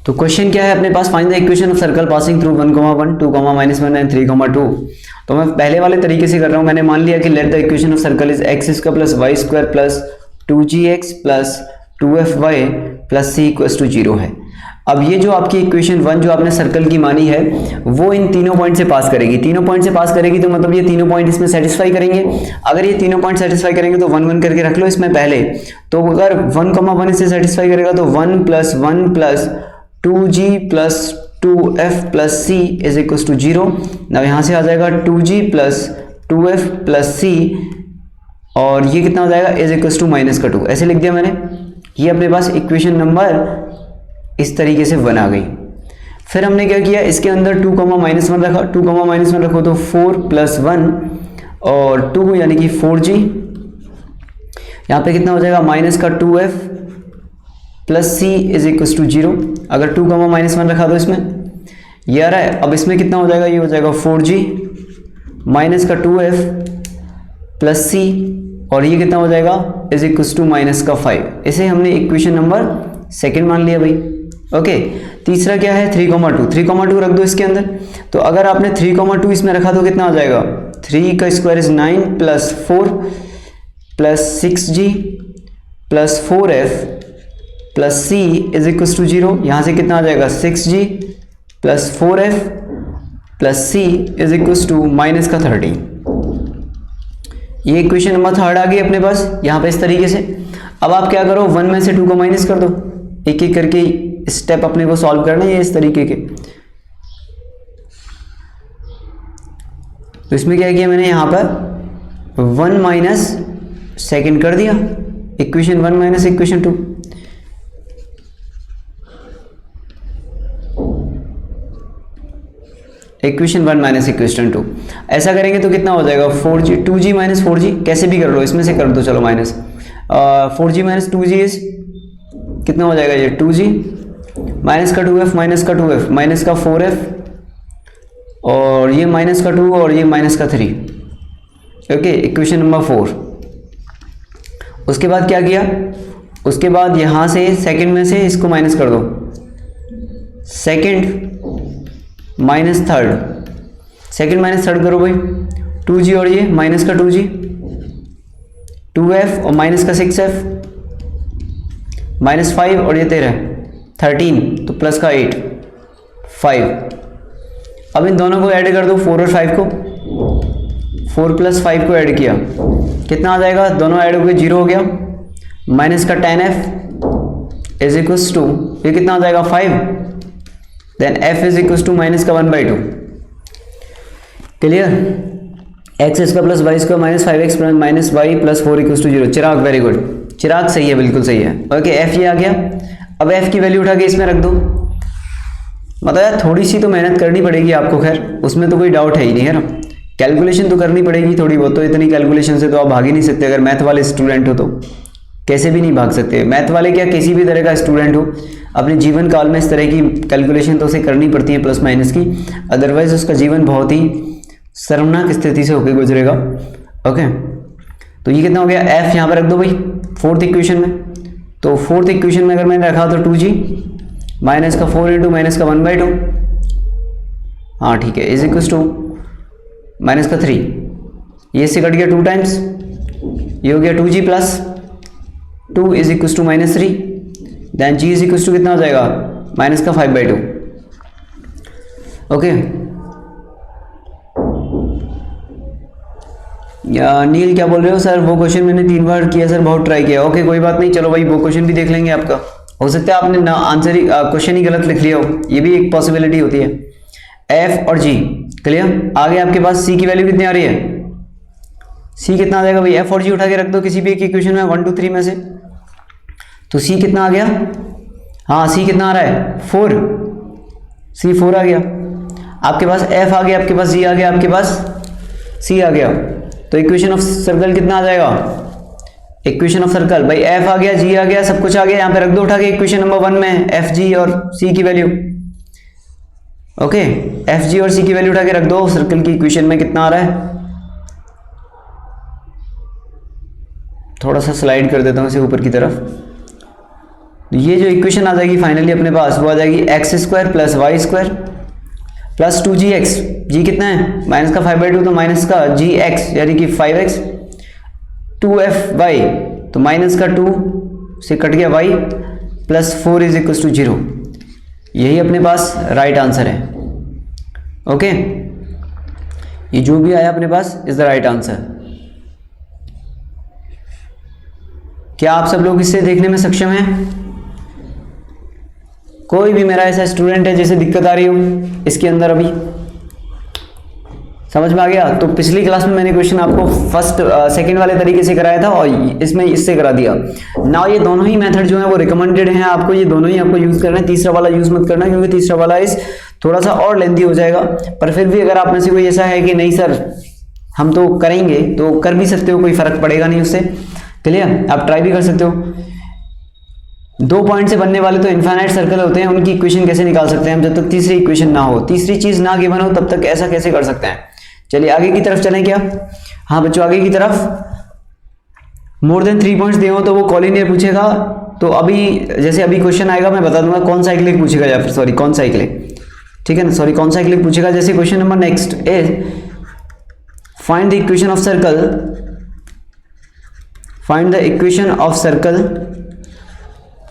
तो क्वेश्चन क्या है अपने पास, find the equation of circle passing through 1, 1, 2, -1 and 3, 2। तो मैं पहले वाले तरीके से कर रहा हूँ। मैंने मान लिया कि let the equation of circle is x² + y² + 2gx + 2fy + c = 0 है। अब ये जो आपकी इक्वेशन 1 जो आपने सर्कल की मानी है वो इन तीनों पॉइंट से पास करेगी। तीनों पॉइंट से पास करेगी तो मतलब ये तीनों पॉइंट इसमें सेटिस्फाई करेंगे। अगर ये तीनों पॉइंट सेटिस्फाई करेंगे तो 1, 1 करके रख लो इसमें पहले। तो अगर 1, 1 इसे सेटिस्फाई करेगा तो 1 + 1 + 2g + 2f + c = 0। अब यहाँ से आ जाएगा 2g + 2f + c और ये कितना हो जाएगा = -2। ऐसे लिख दिया मैंने। ये अपने पास इक्वेशन नंबर इस तरीके से 1 आ गई। फिर हमने क्या किया, इसके अंदर 2, -1 रखा। 2, -1 रखो तो 4 + 1 और 2 यानी कि 4g। यहाँ पे कितना हो जाएगा -2f + c = 0। अगर 2, -1 रखा तो इसमें ये आ रहा है। अब इसमें कितना हो जाएगा, ये हो जाएगा 4g -2f + c और ये कितना हो जाएगा = -5। इसे हमने इक्वेशन नंबर सेकंड मान लिया भाई। ओके, तीसरा क्या है 3, 2। 3, 2 रख दो इसके अंदर। तो अगर आपने 3, 2 इसमें रखा तो कितना आ जाएगा, 3 का square is 9 + 4 + 6g + 4f + c = 0। यहाँ से कितना आ जाएगा 6g + 4f + c = -30। ये इक्वेशन नंबर 3 आ गई अपने पास यहाँ पे इस तरीके से। अब आप क्या करो, 1 में से 2 को माइनस कर दो। एक एक करके स्टेप अपने को सॉल्व करना है इस तरीके के। तो इसमें क्या किया मैंने, यहाँ पर 1 - सेकंड कर दिया, इक्वेशन 1 - इक्वेशन 2। इक्वेशन 1 - इक्वेशन 2 ऐसा करेंगे तो कितना हो जाएगा 4g 2g - 4g। कैसे भी कर लो, इसमें से कर दो चलो माइनस। 4g - 2g इज कितना हो जाएगा, ये 2g -2f -4f और ये -2 और ये -3। Okay, equation number 4। उसके बाद क्या किया, उसके बाद यहाँ से सेकंड में से इसको माइनस कर दो। सेकंड -3, सेकंड -3 करो भाई। 2g और ये -2g 2f और -6f -5 और ये 13 तो प्लस का 8 5। अब इन दोनों को ऐड कर दो, 4 और 5 को। 4 + 5 को ऐड किया, कितना आ जाएगा, दोनों ऐड हो गए 0 हो गया। -10f = ये कितना आ जाएगा 5। Then f = -1/2। Clear, x² + y² -5x - y + 4 = 0। चिराग वेरी गुड, चिराग सही है, बिल्कुल सही है। ओके, f ये आ गया। अब f की वैल्यू उठा के इसमें रख दो। मतलब यार थोड़ी सी तो मेहनत करनी पड़ेगी आपको, खैर उसमें तो कोई डाउट है ही नहीं, है ना। कैलकुलेशन तो करनी पड़ेगी थोड़ी बहुत, तो इतनी कैलकुलेशन से तो आप भाग ही नहीं सकते। अगर मैथ वाले स्टूडेंट हो तो कैसे भी नहीं भाग सकते। मैथ वाले क्या, किसी भी तरह का स्टूडेंट हो, अपने जीवन काल में इस तरह की कैलकुलेशन तो उसे करनी पड़ती है प्लस माइनस की, अदरवाइज उसका जीवन बहुत ही शर्मनाक स्थिति से होकर गुजरेगा। ओके, तो ये कितना हो गया, f यहाँ पर रख दो भाई 4th इक्वेशन में। तो 4th इक्वेशन में अगर मैंने रखा तो 2g -4 × -1/2, हाँ ठीक है, = -3। ये से कट गया 2 टाइम्स, ये हो गया 2g + 2 = -3। देन g = कितना हो जाएगा -5/2। ओके, या नील क्या बोल रहे हो सर, वो क्वेश्चन मैंने 3 बार किया सर, बहुत ट्राई किया। ओके कोई बात नहीं, चलो भाई वो क्वेश्चन भी देख लेंगे आपका। हो सकता है आपने ना आंसर ही क्वेश्चन ही गलत लिख लिया हो, ये भी एक पॉसिबिलिटी होती है। f और g क्लियर, आगे आपके पास c की वैल्यू कितनी आ रही है, c कितना आ जाएगा भाई, f और g उठा के रख दो किसी भी एक इक्वेशन में 1 2 3 में से। तो c कितना आ गया, हाँ c कितना आ रहा है 4, c 4 आ गया। आपके पास f आ गया, आपके पास g आ गया, आपके पास c आ गया। तो इक्वेशन ऑफ सर्कल कितना आ जाएगा, इक्वेशन ऑफ सर्कल भाई f आ गया, g आ गया, सब कुछ आ गया। यहाँ पे रख दो उठा के इक्वेशन नंबर 1 में f g और c की वैल्यू। ओके, f g और c की वैल्यू उठा के रख दो सर्कल की इक्वेशन में। कितना आ रहा है, थोड़ा सा स्लाइड कर देता हूँ इसे ऊपर की तरफ। तो ये जो इक्वेशन आ जाएगी फाइनली अपने पास वो आ जाएगी X square plus Y square plus 2gx, G कितना है माइनस का 5/2 तो माइनस का gx यानी कि 5x 2fy तो माइनस का 2 से कट गया y plus 4 is equal to 0। यही अपने पास राइट आंसर है। ओके, ये जो भी आया अपने पास इज द राइट आंसर। क्या आप सब लोग इससे देखने में सक्षम हैं? कोई भी मेरा ऐसा स्टूडेंट है जिसे दिक्कत आ रही हो इसके अंदर? अभी समझ में आ गया? तो पिछली क्लास में मैंने क्वेश्चन आपको फर्स्ट सेकंड वाले तरीके से कराया था और इसमें इससे करा दिया। नाउ ये दोनों ही मेथड जो है वो रिकमेंडेड हैं आपको, ये दोनों ही आपको यूज करना है। तीसरा वाला यूज मत करना क्योंकि तीसरा वाला इस थोड़ा सा और लेंथी हो जाएगा। पर फिर भी अगर आप में से कोई ऐसा है कि नहीं सर हम तो करेंगे, तो कर भी सकते हो, कोई फर्क पड़ेगा नहीं उससे। क्लियर? आप ट्राई भी कर सकते हो। 2 पॉइंट से बनने वाले तो इनफाइनाइट सर्कल होते हैं, उनकी इक्वेशन कैसे निकाल सकते हैं हम जब तक तीसरी इक्वेशन ना हो, तीसरी चीज ना गिवन हो तब तक ऐसा कैसे कर सकते हैं। चलिए आगे की तरफ चलें क्या? हाँ बच्चों, आगे की तरफ मोर देन 3 पॉइंट्स दिए हो तो वो कॉलिनियर पूछेगा। तो अभी जैसे अभी क्वेश्चन आएगा मैं बता दूंगा कौन साइक्लिक पूछेगा, या फिर सॉरी कौन साइक्लिक, ठीक है ना, सॉरी कौन साइक्लिक पूछेगा। जैसे question number next is find the equation of circle, find the equation of circle,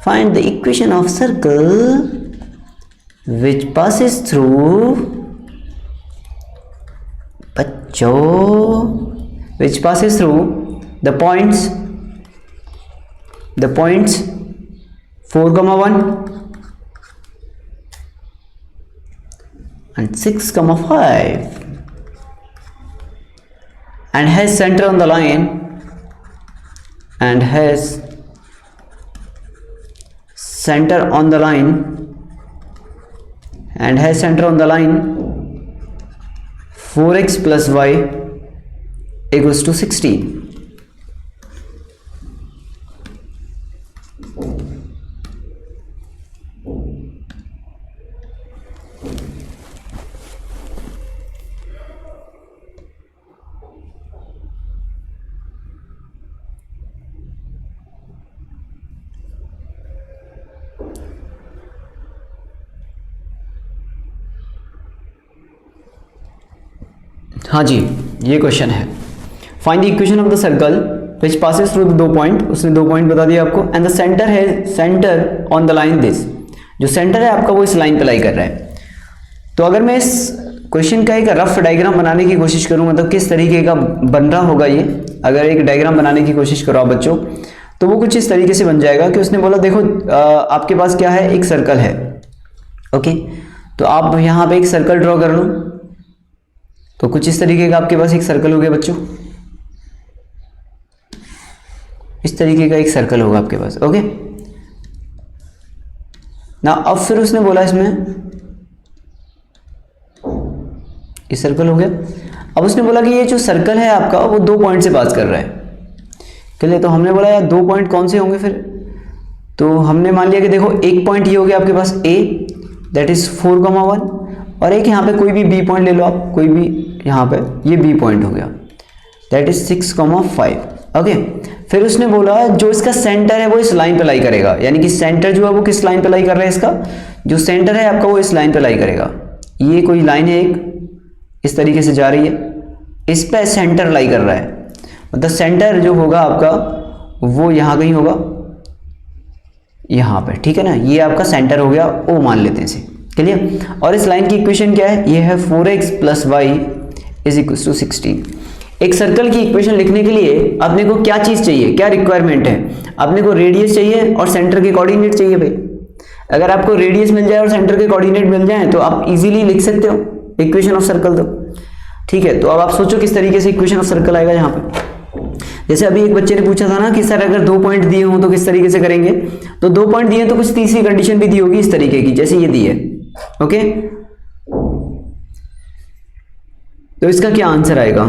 find the equation of circle which passes through बच्चों which passes through the points 4,1 and 6,5 and has center on the line and has center on the line and has center on the line 4x plus y equals to 16। हाँ जी, ये question है। Find the equation of the circle which passes through the 2 point, उसने 2 point बता दिया आपको, and the centre है centre on the line this, जो centre है आपका वो इस लाइन पे लाई कर रहा है। तो अगर मैं इस क्वेश्चन का एक रफ डायग्राम बनाने की कोशिश करूँ, मतलब किस तरीके का बन रहा होगा ये, अगर एक डायग्राम बनाने की कोशिश करो आप बच्चों, तो वो कुछ इस तरीके से बन जाएगा कि उसने बोला देखो आपके पास क्या है, एक सर्कल है। ओके, तो आप यहाँ पे एक सर्कल ड्रॉ कर लो। तो कुछ इस तरीके का आपके पास एक सर्कल हो गया बच्चों, इस तरीके का एक सर्कल होगा आपके पास। ओके ना, अब फिर उसने बोला इसमें इस सर्कल हो गया। अब उसने बोला कि ये जो सर्कल है आपका वो 2 पॉइंट से पास कर रहा है। चलिए, तो हमने बोला यार 2 पॉइंट कौन से होंगे फिर, तो हमने मान लिया कि देखो एक पॉइंट ये हो गया आपके पास A, दैट इज 4,1, और एक यहाँ पे कोई भी B पॉइंट ले लो आप, कोई भी यहाँ पे ये B पॉइंट हो गया, दैट इज 6,5। ओके, फिर उसने बोला जो इसका सेंटर है वो इस लाइन पे लाई करेगा, यानी कि सेंटर जो है वो किस लाइन पे लाई कर रहा है, इसका जो सेंटर है आपका वो इस लाइन पे लाई करेगा। ये कोई लाइन है एक इस तरीके से जा रही है, इस पे सेंटर लाई कर रहा है, मतलब सेंटर जो होगा आपका वो यहाँ कहीं होगा, यहाँ पे, ठीक है ना, ये आपका सेंटर हो गया, ओ मान लेते हैं इसे। क्लियर? और इस लाइन की इक्वेशन क्या है, ये है 4x plus Y is equal to 16। एक सर्कल की इक्वेशन लिखने के लिए अपने को क्या चीज चाहिए, क्या रिक्वायरमेंट है, अपने को रेडियस चाहिए और सेंटर के कोऑर्डिनेट चाहिए भाई। अगर आपको रेडियस मिल जाए और सेंटर के कोऑर्डिनेट मिल जाए तो आप इजीली लिख सकते हो इक्वेशन ऑफ सर्कल। तो ठीक है, तो अब आप सोचो किस तरीके से इक्वेशन ऑफ सर्कल आएगा यहाँ पे। जैसे अभी एक बच्चे ने पूछा था ना कि सर अगर 2 पॉइंट दिए हों तो किस तरीके से करेंगे, तो 2 पॉइंट दिए तो कुछ तीसरी कंडीशन भी दी होगी इस तरीके की, जैसे ये दी है। ओके, तो इसका क्या आंसर आएगा,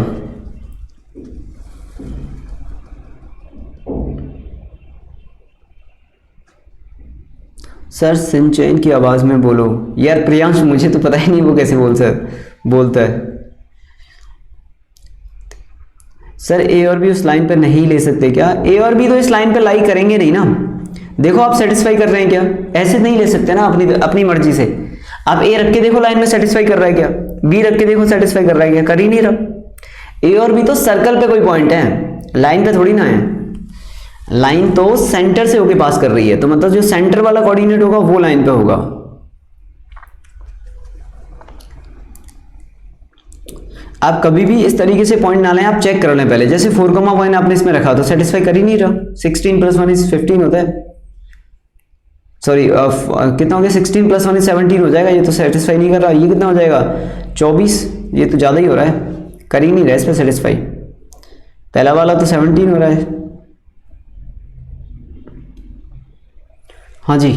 सर सिंचैन की आवाज में बोलो। यार प्रियांश, मुझे तो पता ही नहीं वो कैसे बोलता है। सर ए और बी उस लाइन पे नहीं ले सकते क्या, ए और बी तो इस लाइन पे लाई करेंगे नहीं ना, देखो आप सेटिस्फाई कर रहे हैं क्या, ऐसे नहीं ले सकते ना अपनी अपनी मर्जी से। आप ए रख के देखो लाइन में सेटिस्फाई कर रहा है क्या, बी रख के देखो सेटिस्फाई कर रहा है क्या, कर ही नहीं रहा। ए और बी तो सर्कल पे कोई पॉइंट है, लाइन पे थोड़ी ना है। लाइन तो सेंटर से होके पास कर रही है, तो मतलब जो सेंटर वाला कोऑर्डिनेट होगा वो लाइन पे होगा। आप कभी भी इस तरीके से पॉइंट ना लें, आप चेक कर लें पहले। जैसे 4,1 आपने इसमें रखा तो सेटिस्फाई कर ही नहीं रहा। 16 + 1 = 15 होता है, सॉरी कितना हो गया, 16 + 1 = 17 हो जाएगा। ये तो सेटिस्फाई नहीं कर रहा। ये कितना हो जाएगा, 24। ये तो ज़्यादा ही हो रहा है, कर ही नहीं रहा इस पर सेटिस्फाई। पहला वाला तो 17 हो रहा है। हाँ जी,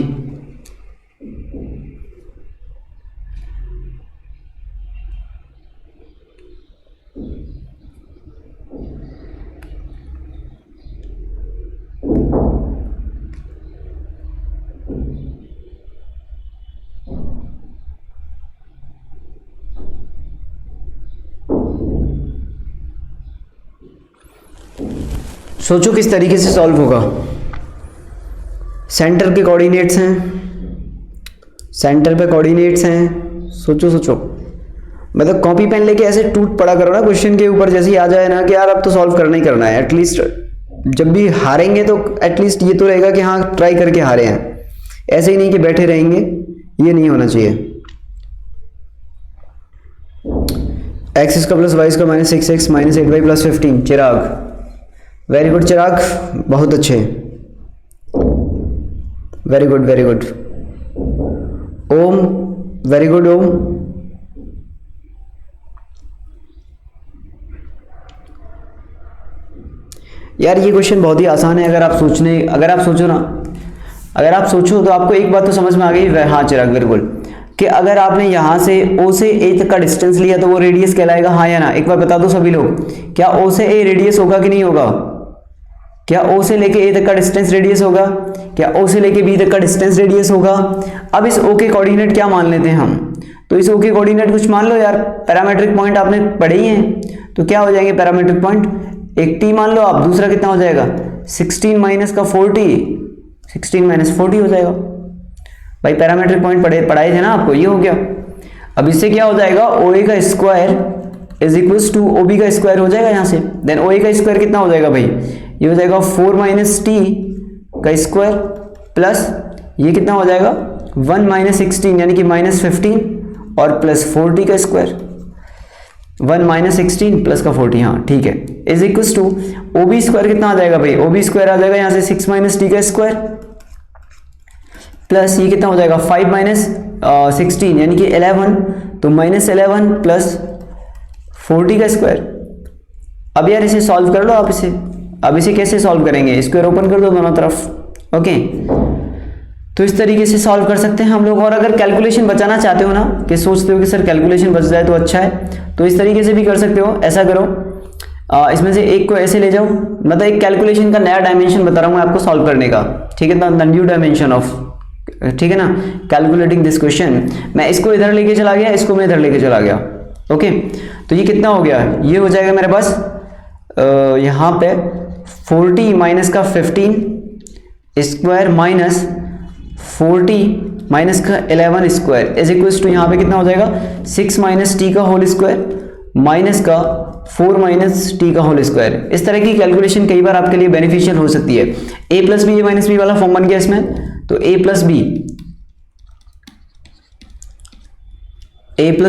सोचो किस तरीके से सॉल्व होगा। सेंटर के कोऑर्डिनेट्स हैं, सेंटर पे कोऑर्डिनेट्स हैं। सोचो सोचो, मतलब कॉपी पेन लेके ऐसे टूट पड़ा करो ना क्वेश्चन के ऊपर, जैसे ही आ जाए ना कि यार अब तो सॉल्व करना ही करना है। एटलीस्ट जब भी हारेंगे तो एटलीस्ट ये तो रहेगा कि हाँ ट्राई करके हारे हैं, ऐसे ही नहीं कि बैठे रहेंगे। ये नहीं होना चाहिए। x² + y² - 6x - 8y + 15। चिराग, वेरी गुड चिराग, बहुत अच्छे, वेरी गुड वेरी गुड। ओम, वेरी गुड ओम। यार ये क्वेश्चन बहुत ही आसान है। अगर आप सोचो ना, अगर आप सोचो तो आपको एक बात तो समझ में आ गई। हाँ चिराग, बिल्कुल, कि अगर आपने यहाँ से O से A तक का डिस्टेंस लिया तो वो रेडियस कहलाएगा, हाँ या ना। एक बार बता दो सभी लोग, क्या O से A रेडियस होगा कि नहीं होगा? क्या O से लेके A तक का डिस्टेंस रेडियस होगा? क्या O से लेके B तक का डिस्टेंस रेडियस होगा? अब इस O के कोऑर्डिनेट क्या मान लेते हैं हम, तो इस O के कोऑर्डिनेट कुछ मान लो यार। पैरामीट्रिक पॉइंट आपने पढ़े ही हैं, तो क्या हो जाएंगे पैरामीट्रिक पॉइंट? एक T मान लो आप, दूसरा कितना हो जाएगा 16 - 40, 16 - 40 हो जाएगा। भाई पैरामीट्रिक पॉइंट पढ़ाए थे ना आपको, ये हो गया। अब इससे क्या हो जाएगा, OA का स्क्वायर = OB का स्क्वायर हो जाएगा यहाँ से। देन OA का स्क्वायर कितना हो जाएगा भाई, ये हो जाएगा 4 - T का स्क्वायर प्लस ये कितना हो जाएगा 1 - 16 यानी कि -15 और प्लस 4T का स्क्वायर। 1 - 16 प्लस का 40, हाँ ठीक है, = OB स्क्वायर कितना आ जाएगा भाई, OB स्क्वायर आ जाएगा यहाँ से 6 - T का स्क्वायर प्लस ये कितना हो जाएगा 5 - 16 यानी कि 11, तो -11 प्लस 40 का स्क्वायर। अब यार इसे सॉल्व कर लो आप इसे। अब इसे कैसे सॉल्व करेंगे, स्क्वायर ओपन कर दो दोनों तरफ। ओके, तो इस तरीके से सॉल्व कर सकते हैं हम लोग। और अगर कैलकुलेशन बचाना चाहते हो ना, कि सोचते हो कि सर कैलकुलेशन बच जाए तो अच्छा है, तो इस तरीके से भी कर सकते हो। ऐसा करो, इसमें से एक को ऐसे ले जाओ, मतलब एक कैलकुलेशन का नया डायमेंशन बता रहा हूँ मैं आपको सॉल्व करने का, ठीक है, द न्यू डायमेंशन ऑफ, ठीक है ना, कैलकुलेटिंग दिस क्वेश्चन। मैं इसको इधर लेके चला गया, इसको मैं इधर लेके चला गया। ओके, तो ये कितना हो गया, ये हो जाएगा मेरे पास यहाँ पे 40 - का 15 स्क्वायर माइनस 40 - का 11 स्क्वायर = यहाँ पे कितना हो जाएगा 6 - T का होल स्क्वायर माइनस का 4 - T का होल स्क्वायर। इस तरह की कैलकुलेशन कई बार आपके लिए बेनिफिशियल हो सकती है। a + b - b वाला फॉर्म बन गया इसमें, तो a +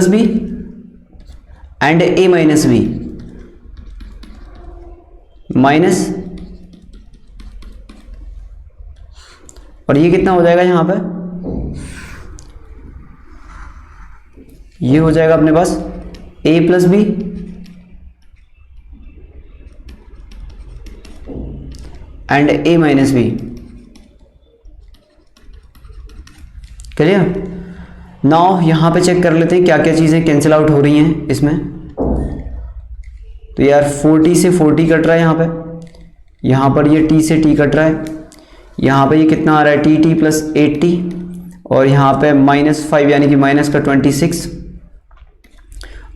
b and a - b minus, और ये कितना हो जाएगा यहाँ पे, ये हो जाएगा अपने पास a + b and a - b। Clear? Now यहाँ पे चेक कर लेते हैं क्या क्या चीज़ें कैंसिल आउट हो रही हैं इसमें। तो यार 40 से 40 कट रहा है यहाँ पर ये t से t कट रहा है। यहाँ पे ये कितना आ रहा है t + 80 और यहाँ पे -5 यानी कि माइनस का 26,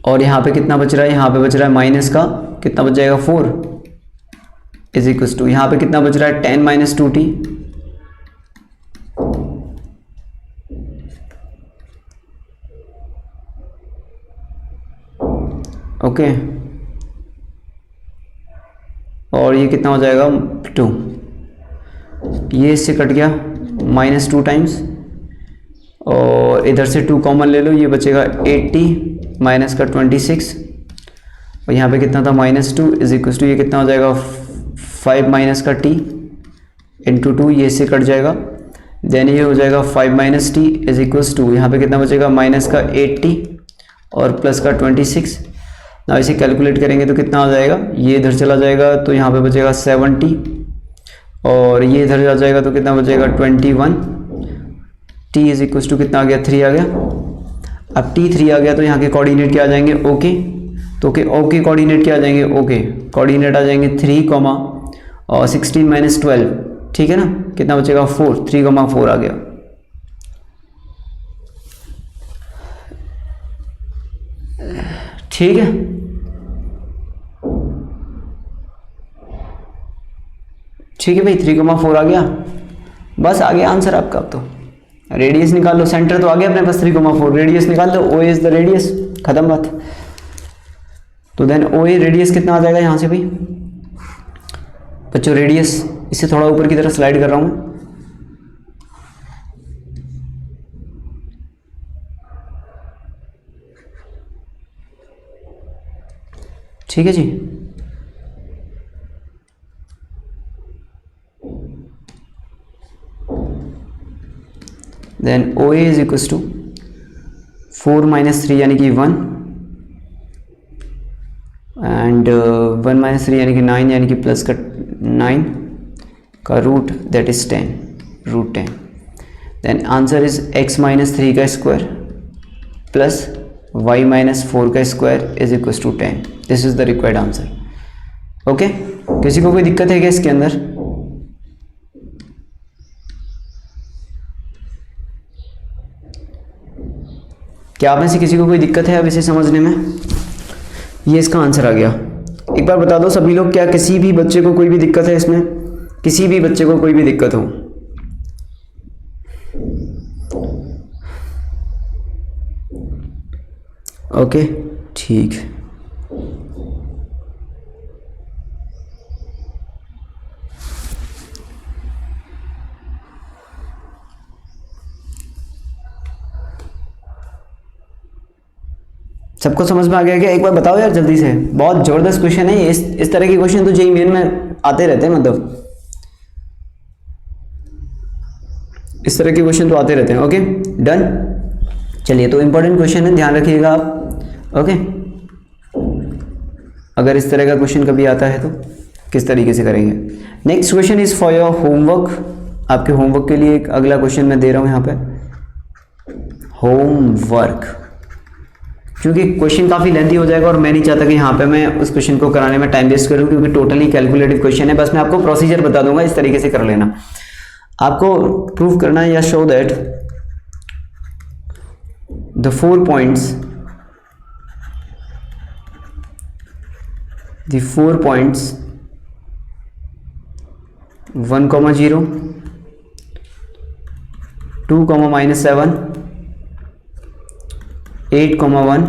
और यहाँ पे कितना बच रहा है, यहाँ पे बच रहा है माइनस का कितना बच जाएगा 4 = यहाँ पे कितना बच रहा है 10 - 2t ओके, और ये कितना हो जाएगा 2, ये इससे कट गया -2 टाइम्स, और इधर से 2 कॉमन ले लो, ये बचेगा 80 माइनस का 26, और यहाँ पे कितना था -2 इज इक्वल टू ये कितना हो जाएगा 5 माइनस का t इंटू 2, ये इससे कट जाएगा, देन ये हो जाएगा 5 minus T is equals to, यहाँ पे कितना बचेगा माइनस का 80 और प्लस का 26। ना इसे कैलकुलेट करेंगे तो कितना आ जाएगा, ये इधर चला जाएगा तो यहाँ पे बचेगा 70, और ये इधर आ जाएगा तो कितना बचेगा 21, t इज इक्वल्स टू कितना आ गया 3 आ गया। अब t 3 आ गया तो यहाँ के कोऑर्डिनेट क्या आ जाएंगे ओके, तो ओके कोऑर्डिनेट क्या आ जाएंगे, ओके कोऑर्डिनेट आ जाएंगे 3, और 16 माइनस 12, ठीक है ना, कितना बचेगा 4, 3,4 आ गया। ठीक है, ठीक है भाई 3,4 आ गया, बस आ गया आंसर आपका। अब तो रेडियस निकाल लो, सेंटर तो आ गया अपने पास 3,4, रेडियस निकाल लो, ओ इज द रेडियस, खत्म बात। तो देन ओ ए रेडियस कितना आ जाएगा यहाँ से भाई बच्चों, रेडियस इसे थोड़ा ऊपर की तरफ स्लाइड कर रहा हूँ, ठीक है जी। Then O A is equal to 4 minus 3 यानी कि 1, एंड 1 माइनस 3 यानी कि 9, यानी कि प्लस का 9 का root, that is 10, root 10। Then answer is x minus 3 का स्क्वायर प्लस y माइनस 4 का square is equal to 10। This is the required answer. Okay, किसी को कोई दिक्कत है क्या इसके अंदर? क्या आप में से किसी को कोई दिक्कत है अब इसे समझने में? ये इसका आंसर आ गया। एक बार बता दो सभी लोग, क्या किसी भी बच्चे को कोई भी दिक्कत है इसमें? किसी भी बच्चे को कोई भी दिक्कत हो? ओके, ठीक। सबको समझ में आ गया क्या? एक बार बताओ यार जल्दी से, बहुत जबरदस्त क्वेश्चन है। इस तरह के क्वेश्चन तो जेईई मेन में आते रहते हैं, मतलब इस तरह के क्वेश्चन तो आते रहते हैं। ओके डन, चलिए तो इंपॉर्टेंट क्वेश्चन है, ध्यान रखिएगा आप। ओके, अगर इस तरह का क्वेश्चन कभी आता है तो किस तरीके से करेंगे। Next question is for your homework. आपके होमवर्क के लिए एक अगला क्वेश्चन मैं दे रहा हूं यहाँ पे, होमवर्क। क्योंकि क्वेश्चन काफ़ी लेंथी हो जाएगा और मैं नहीं चाहता कि यहाँ पे मैं उस क्वेश्चन को कराने में टाइम वेस्ट करूँ, क्योंकि टोटली कैलकुलेटिव क्वेश्चन है। बस मैं आपको प्रोसीजर बता दूंगा, इस तरीके से कर लेना। आपको प्रूव करना है या show that the 4 points 1, 0, 2, -7, 8, 1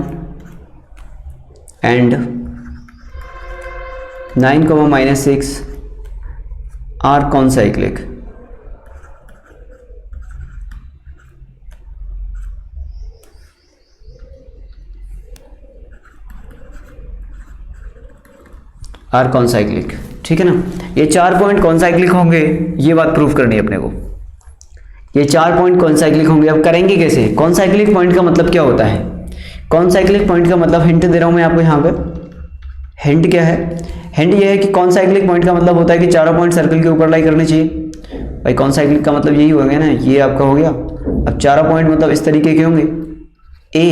and 9, -6 are concyclic. Are concyclic, ठीक है ना। ये 4 पॉइंट कॉन्साइक्लिक होंगे, ये बात प्रूव करनी है अपने को। ये 4 पॉइंट कॉन्साइक्लिक होंगे। अब करेंगे कैसे? कॉन्साइक्लिक पॉइंट का मतलब क्या होता है? कॉन्साइक्लिक पॉइंट का मतलब हिंट दे रहा हूं मैं आपको यहाँ पे। हिंट क्या है? हिंट ये है कि कॉन्साइक्लिक पॉइंट का मतलब होता है कि चारों पॉइंट सर्कल के ऊपर लाई करने चाहिए। भाई कॉन्साइक्लिक का मतलब यही हो गया ना, ये आपका हो गया। अब चारों पॉइंट मतलब इस तरीके के होंगे, ए,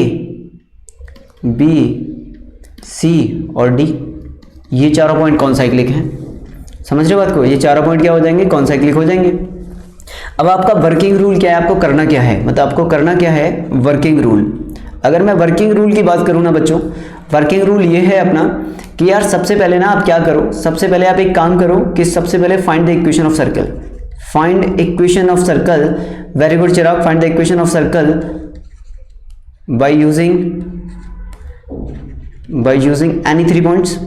बी, सी और डी। ये चारों पॉइंट कॉन्साइक्लिक हैं। समझ रहे हो बात को? ये चारों पॉइंट क्या हो जाएंगे? कॉन्साइक्लिक हो जाएंगे। अब आपका वर्किंग रूल क्या है? आपको करना क्या है? मतलब आपको करना क्या है? Working rule. अगर मैं वर्किंग रूल की बात करूँ ना बच्चों, वर्किंग रूल ये है अपना कि यार सबसे पहले ना आप क्या करो, सबसे पहले आप एक काम करो कि सबसे पहले find the equation of circle. Find equation of circle. Very good Chirag, find the equation of circle by using by using any 3 points.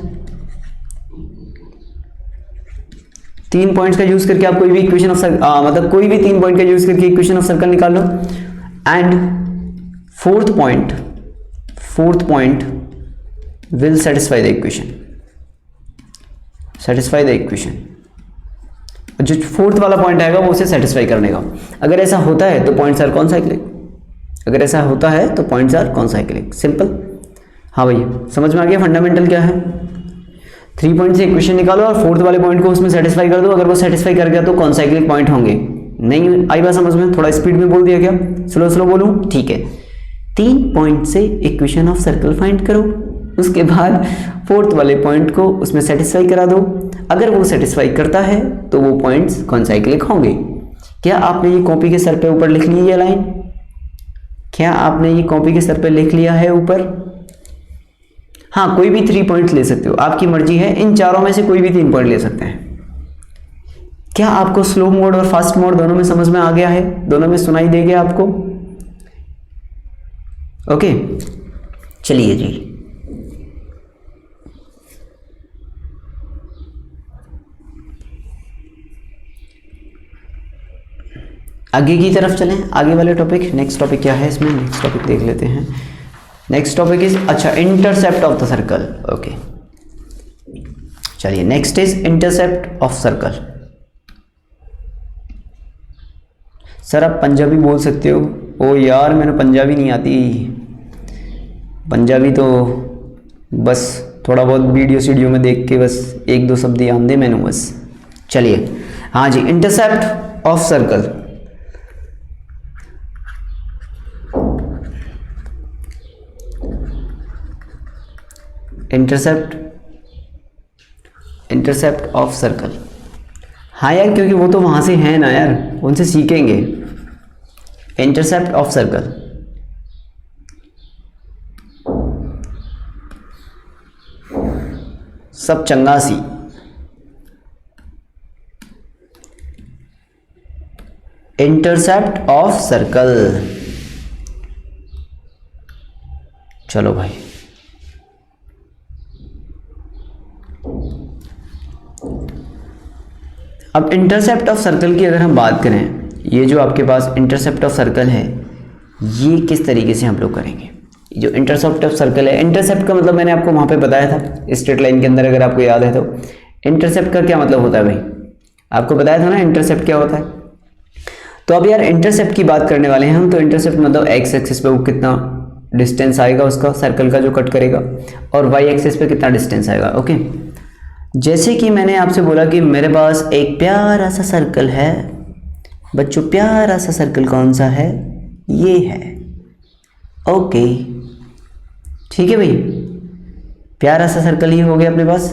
3 points का यूज करके आप कोई भी इक्वेशन ऑफ मतलब कोई भी 3 पॉइंट का यूज करके इक्वेशन ऑफ सर्कल निकाल लो। And fourth point will satisfy the equation, जो फोर्थ वाला पॉइंट आएगा वो उसे सेटिस्फाई करने का। अगर ऐसा होता है तो पॉइंट्स आर कॉन्साइक्लिक, सिंपल। हाँ भैया समझ में आ गया फंडामेंटल क्या है। 3 पॉइंट से इक्वेशन निकालो और फोर्थ वाले पॉइंट को उसमें सेटिस्फाई कर दो। अगर वो सेटिस्फाई कर गया तो कॉन्साइक्लिक पॉइंट होंगे। नहीं आई बात समझ में? थोड़ा स्पीड में बोल दिया क्या? स्लो बोलूं? ठीक है। 3 पॉइंट से इक्वेशन ऑफ सर्कल फाइंड करो, उसके बाद फोर्थ वाले पॉइंट को उसमें सेटिस्फाई करा दो। अगर वो सेटिस्फाई करता है तो वो पॉइंट्स कॉन्साइक्लिक होंगे। क्या आपने ये कॉपी के सर पे ऊपर लिख ली है लाइन? क्या आपने ये कॉपी के सर पे लिख लिया है ऊपर? हाँ, कोई भी 3 पॉइंट्स ले सकते हो, आपकी मर्जी है। इन चारों में से कोई भी 3 पॉइंट ले सकते हैं। क्या आपको स्लो मोड और फास्ट मोड दोनों में समझ में आ गया है? दोनों में सुनाई दे गया आपको? ओके चलिए जी, आगे की तरफ चलें। आगे वाले टॉपिक, नेक्स्ट टॉपिक क्या है इसमें? नेक्स्ट टॉपिक देख लेते हैं। नेक्स्ट टॉपिक इज अच्छा intercept of the circle. Okay चलिए, next is intercept of circle. Sir आप पंजाबी बोल सकते हो? ओ यार मैंने पंजाबी नहीं आती, पंजाबी तो बस थोड़ा बहुत वीडियो में देख के बस 1-2 शब्द आंदे मैंने बस। चलिए हाँ जी, intercept of circle. Intercept of circle. हाँ यार, क्योंकि वो तो वहां से है ना यार, उनसे सीखेंगे। इंटरसेप्ट ऑफ सर्कल, सब चंगा सी। इंटरसेप्ट ऑफ सर्कल, चलो भाई। अब इंटरसेप्ट ऑफ सर्कल की अगर हम बात करें, ये जो आपके पास इंटरसेप्ट ऑफ सर्कल है, ये किस तरीके से हम लोग करेंगे? जो इंटरसेप्ट ऑफ सर्कल है, इंटरसेप्ट का मतलब मैंने आपको वहां पे बताया था स्ट्रेट लाइन के अंदर, अगर आपको याद है तो। इंटरसेप्ट का क्या मतलब होता है भाई? आपको बताया था ना इंटरसेप्ट क्या होता है। तो अब यार इंटरसेप्ट की बात करने वाले हैं हम। तो इंटरसेप्ट मतलब एक्स एक्सिस पे वो कितना डिस्टेंस आएगा उसका, सर्कल का जो कट करेगा, और वाई एक्सिस पे कितना डिस्टेंस आएगा। ओके, जैसे कि मैंने आपसे बोला कि मेरे पास एक प्यारा सा सर्कल है बच्चों। प्यारा सा सर्कल कौन सा है? ये है। ओके ठीक है भाई, प्यारा सा सर्कल ही हो गया अपने पास।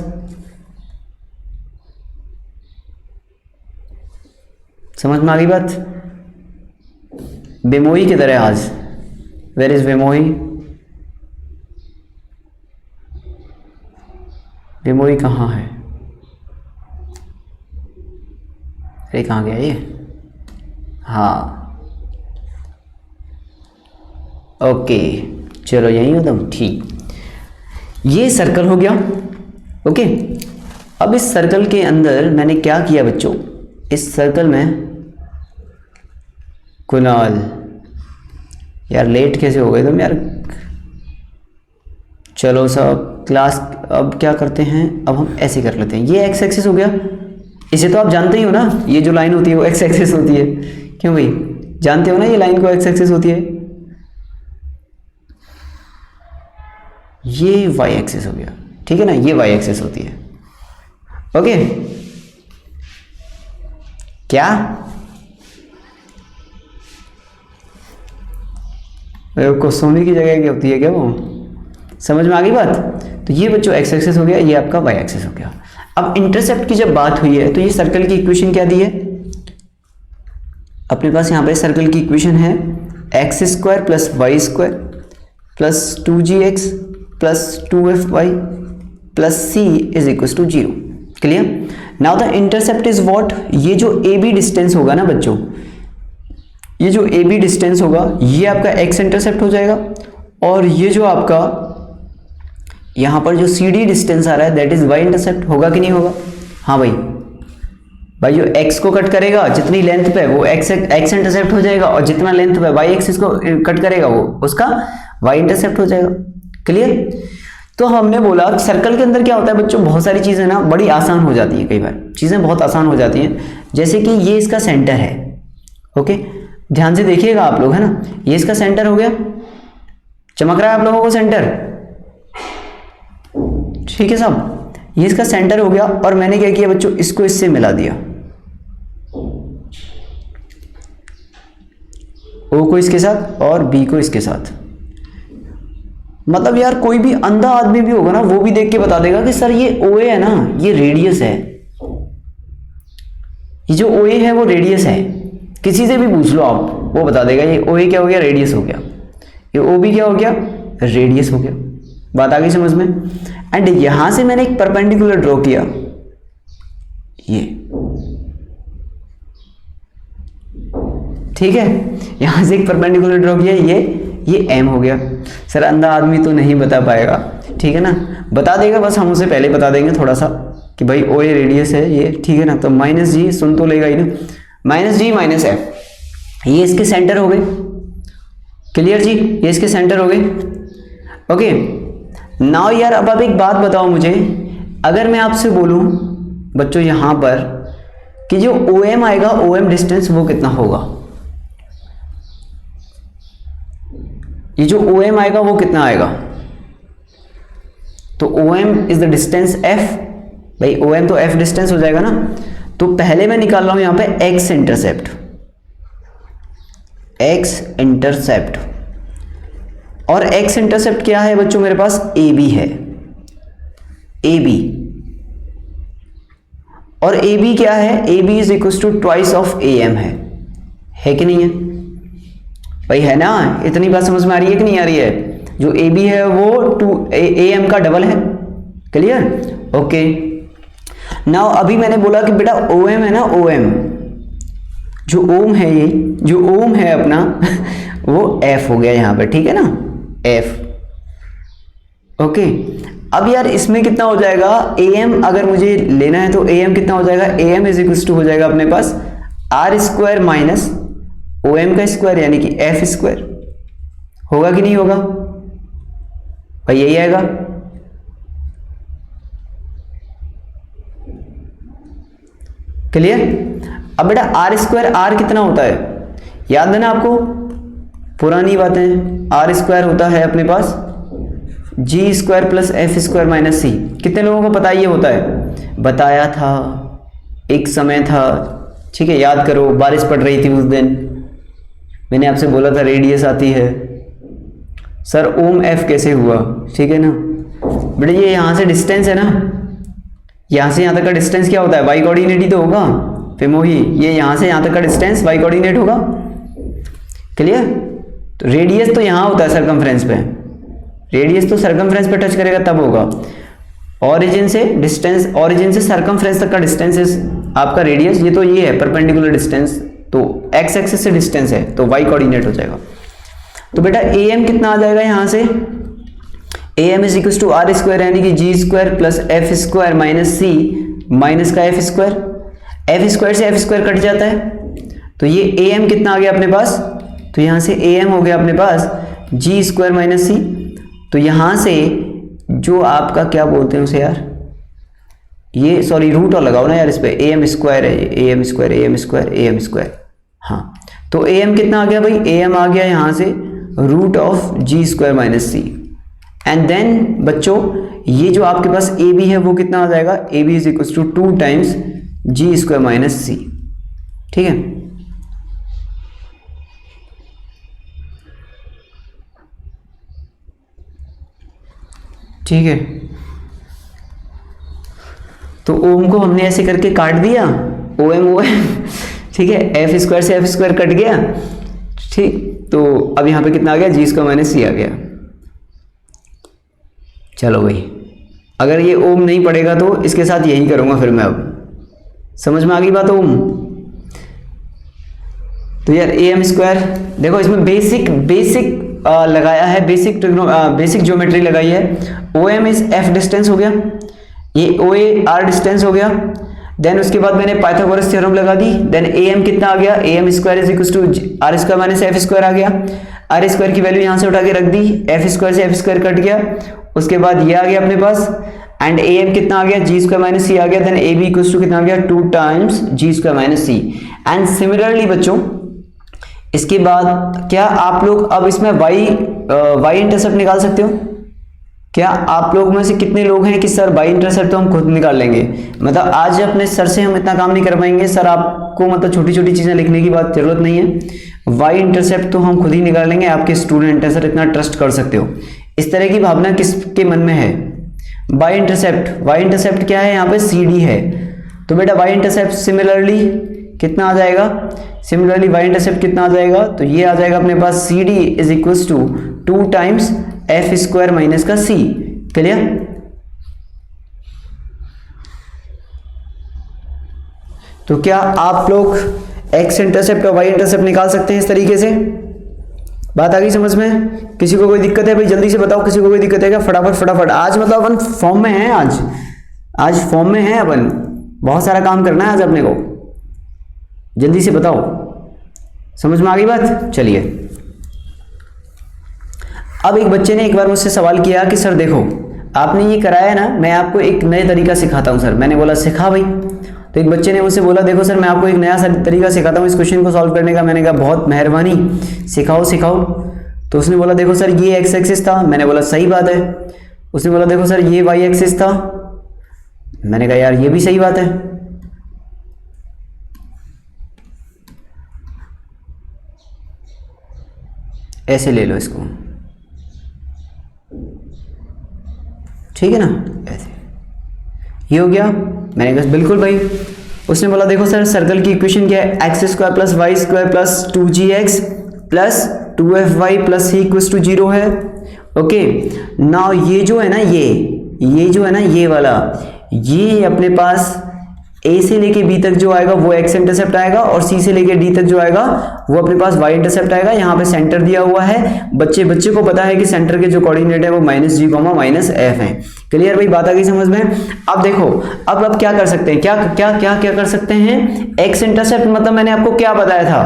समझ में आ गई बात? बेमोई की तरह आज। Where is बेमोई? बेमोई कहाँ है? अरे कहाँ गया ये? हाँ ओके, चलो यही हो तुम। ठीक, ये सर्कल हो गया। ओके, अब इस सर्कल के अंदर मैंने क्या किया बच्चों? इस सर्कल में कुणाल, यार लेट कैसे हो गए तुम यार? चलो सब क्लास, अब क्या करते हैं? अब हम ऐसे कर लेते हैं। ये एक्स एक्सिस हो गया, इसे तो आप जानते ही हो ना, ये जो लाइन होती है वो एक्स एक्सिस होती है। क्यों भाई, जानते हो ना ये लाइन को एक्स एक्सिस होती है। ये वाई एक्सिस हो गया, ठीक है ना, ये वाई एक्सिस होती है। ओके क्या? को सोने की जगह क्या होती है क्या वो? समझ में आ गई बात? तो ये बच्चों एक्स एक्सिस हो गया, ये आपका वाई एक्सिस हो गया। अब इंटरसेप्ट की जब बात हुई है तो ये सर्कल की इक्वेशन क्या दी है अपने पास? यहाँ पे सर्कल की इक्वेशन है X square plus Y square plus 2gx plus 2fy plus c is equal to 0। Clear? Now the intercept is what? ये जो ए बी डिस्टेंस होगा ना बच्चों, ये जो ए बी डिस्टेंस होगा ये आपका एक्स इंटरसेप्ट हो जाएगा, और ये जो आपका यहाँ पर जो सी डी डिस्टेंस आ रहा है दैट इज वाई इंटरसेप्ट, होगा कि नहीं होगा? हाँ भाई, भाई जो x को कट करेगा जितनी लेंथ पे वो x इंटरसेप्ट हो जाएगा, और जितना लेंथ पे y एक्सिस को कट करेगा वो उसका y इंटरसेप्ट हो जाएगा। क्लियर? तो हमने बोला सर्कल के अंदर क्या होता है बच्चों, बहुत सारी चीजें ना बड़ी आसान हो जाती हैं, कई बार चीजें बहुत आसान हो जाती हैं। जैसे कि ये इसका सेंटर है, ओके, ध्यान से देखिएगा आप लोग, है ना, ये इसका सेंटर हो गया, चमक रहा है आप लोगों को सेंटर, ठीक है साहब, ये इसका सेंटर हो गया। और मैंने क्या किया बच्चों, इसको इससे मिला दिया, O को इसके साथ और B को इसके साथ। मतलब यार कोई भी अंधा आदमी भी होगा ना, वो भी देख के बता देगा कि सर ये OA है ना, ये रेडियस है, ये जो OA है वो रेडियस है। किसी से भी पूछ लो आप, वो बता देगा ये OA क्या हो गया, रेडियस हो गया, ये OB क्या हो गया, रेडियस हो गया। बात आ गई समझ में? एंड यहां से मैंने एक परपेंडिकुलर ड्रॉ किया, ये, ठीक है, यहां से एक परपेंडिकुलर ड्रॉ किया, ये M हो गया। सर अंधा आदमी तो नहीं बता पाएगा, ठीक है ना, बता देगा, बस हम उसे पहले बता देंगे थोड़ा सा कि भाई OA रेडियस है ये, ठीक है ना। तो माइनस जी, सुन तो लेगा ही ना, माइनस जी माइनस F, ये इसके सेंटर हो गए। क्लियर जी, ये इसके सेंटर हो गए। ओके, नाउ यार अब आप एक बात बताओ मुझे, अगर मैं आपसे बोलूं बच्चों यहां पर कि जो OM आएगा, OM डिस्टेंस वो कितना होगा, ये जो OM आएगा वो कितना आएगा? तो OM is the distance F, भाई OM तो F डिस्टेंस हो जाएगा ना। तो पहले मैं निकाल रहा हूं यहां पे X इंटरसेप्ट, X इंटरसेप्ट, और X इंटरसेप्ट क्या है बच्चों, मेरे पास AB है, AB, और AB क्या है, AB is equal to twice of AM है कि नहीं है भाई, है ना? इतनी बात समझ में आ रही है कि नहीं आ रही है? जो AB है वो AM का डबल है। क्लियर? ओके, नाउ अभी मैंने बोला कि बेटा OM है ना, OM जो ओम है, ये जो ओम है अपना वो F हो गया यहाँ पे, ठीक है ना, F। ओके, अब यार इसमें कितना हो जाएगा, AM अगर मुझे लेना है तो AM कितना हो जाएगा, AM इज इक्वल टू हो जाएगा अपने पास R स्क्वायर माइनस OM का स्क्वायर, यानी कि F स्क्वायर। होगा कि नहीं होगा भाई, यही आएगा। क्लियर? अब बेटा R स्क्वायर, R कितना होता है, याद है ना आपको, पुरानी बातें, R स्क्वायर होता है अपने पास G square plus F square minus C। कितने लोगों को पता ये होता है? बताया था, एक समय था, ठीक है, याद करो, बारिश पड़ रही थी उस दिन, मैंने आपसे बोला था रेडियस आती है। सर ओम F कैसे हुआ, ठीक है ना बेटा, ये यहाँ से डिस्टेंस है ना, यहाँ से यहाँ तक का डिस्टेंस क्या होता है, वाई कोऑर्डिनेट ही तो होगा, फिर मोही ये यहाँ से यहाँ तक का डिस्टेंस वाई कोऑर्डिनेट होगा। क्लियर? तो रेडियस तो यहाँ होता है सर्कमफ्रेंस पे, रेडियस तो सर्कमफ्रेंस पे टच करेगा तब होगा। ओरिजिन से डिस्टेंस, ओरिजिन से सर्कमफ्रेंस तक का डिस्टेंस आपका रेडियस, ये तो ये है परपेंडिकुलर डिस्टेंस, तो x एक्सिस से डिस्टेंस है तो y कोऑर्डिनेट हो जाएगा। तो बेटा AM कितना आ जाएगा यहाँ से, AM is equal to R square यानी कि G square plus F square minus C minus का F स्क्वायर, F स्क्वायर से F स्क्वायर कट जाता है, तो ये AM कितना आ गया अपने पास, तो यहाँ से AM हो गया अपने पास G स्क्वायर माइनस C। तो यहाँ से जो आपका क्या बोलते हैं उसे यार, ये सॉरी रूट और लगाओ ना यार इस पे, AM स्क्वायर है, AM square, AM square, AM square, हाँ, तो AM कितना आ गया भाई, AM आ गया यहाँ से root of G square minus C। And then बच्चों ये जो आपके पास AB है वो कितना आ जाएगा, AB is equal to 2 times G square minus C। ठीक है, ठीक है, तो ओम को हमने ऐसे करके काट दिया, OM OM, ठीक है, F स्क्वायर से F स्क्वायर कट गया, ठीक, तो अब यहाँ पे कितना आ गया, G स्क्वायर माइनस C आ गया। चलो भाई, अगर ये ओम नहीं पड़ेगा तो इसके साथ यही करूँगा फिर मैं, अब समझ में आ गई बात ओम। तो यार AM स्क्वायर देखो, इसमें बेसिक लगाया है, बेसिक ज्योमेट्री लगाई है। O M is F distance हो गया, ये ओ ए आर डिस्टेंस हो गया। देन उसके बाद मैंने पाइथागोरस थ्योरम लगा दी। देन ए एम कितना आ गया, A M square is equal to R square minus F square आ गया। आर स्क्वायर की वैल्यू यहाँ से उठा के रख दी, एफ स्क्वायर से एफ स्क्वायर कट गया। उसके बाद ये आ गया अपने पास, एंड ए एम कितना आ गया, जी स्क्वायर माइनस सी आ गया। Then A B equal to कितना आ गया, 2 times G square minus C. And similarly बच्चों इसके बाद क्या आप लोग अब इसमें वाई इंटरसेप्ट निकाल सकते हो? क्या आप लोग में से कितने लोग हैं कि सर वाई इंटरसेप्ट तो हम खुद निकाल लेंगे, मतलब आज अपने सर से हम इतना काम नहीं कर पाएंगे, सर आपको मतलब छोटी छोटी चीजें लिखने की बात जरूरत नहीं है, वाई इंटरसेप्ट तो हम खुद ही निकाल लेंगे, आपके स्टूडेंट है सर, इतना ट्रस्ट कर सकते हो। इस तरह की भावना किसके मन में है? वाई इंटरसेप्ट क्या है यहाँ पे, सी डी है। तो बेटा वाई इंटरसेप्ट सिमिलरली कितना आ जाएगा, सिमिलरली वाई इंटरसेप्ट कितना आ जाएगा, तो ये आ जाएगा अपने पास C D is equal to 2 times F square minus का सी। क्लियर? तो क्या आप लोग एक्स इंटरसेप्ट और वाई इंटरसेप्ट निकाल सकते हैं इस तरीके से? बात आ गई समझ में? किसी को कोई दिक्कत है भाई जल्दी से बताओ, किसी को कोई दिक्कत है क्या? फटाफट आज मतलब अपन फॉर्म में हैं, आज फॉर्म में हैं अपन, बहुत सारा काम करना है आज अपने को, जल्दी से बताओ। समझ में आ गई बात? चलिए अब एक बच्चे ने एक बार मुझसे सवाल किया कि सर देखो आपने ये कराया है ना, मैं आपको एक नए तरीका सिखाता हूँ सर। मैंने बोला सिखा भाई। तो एक बच्चे ने मुझसे बोला देखो सर मैं आपको एक नया तरीका सिखाता हूँ इस क्वेश्चन को सॉल्व करने का। मैंने कहा बहुत मेहरबानी, सिखाओ। तो उसने बोला देखो सर ये एक्स एक्सिस था। मैंने बोला सही बात है। उसने बोला देखो सर ये वाई एक्सिस था। मैंने कहा यार ये भी सही बात है। ऐसे ले लो इसको, ठीक है ना, ऐसे ये हो गया। मैंने कहा बिल्कुल भाई। उसने बोला देखो सर सर्कल की इक्वेशन क्या है, X square plus Y square plus 2gx plus 2fy plus C equal to 0 है। ओके नाउ ये जो है ना, ये जो है ना, ये वाला, ये अपने पास ए से लेके बी तक जो आएगा वो एक्स इंटरसेप्ट आएगा, और सी से लेके डी तक जो आएगा वो अपने पास वाई इंटरसेप्ट आएगा। यहाँ पे सेंटर दिया हुआ है, बच्चे को पता है कि सेंटर के जो कोऑर्डिनेट है वो -g, -f है। क्लियर भाई? बात आ गई समझ में? अब देखो अब क्या कर सकते हैं, क्या कर सकते हैं, एक्स इंटरसेप्ट मतलब मैंने आपको क्या बताया था,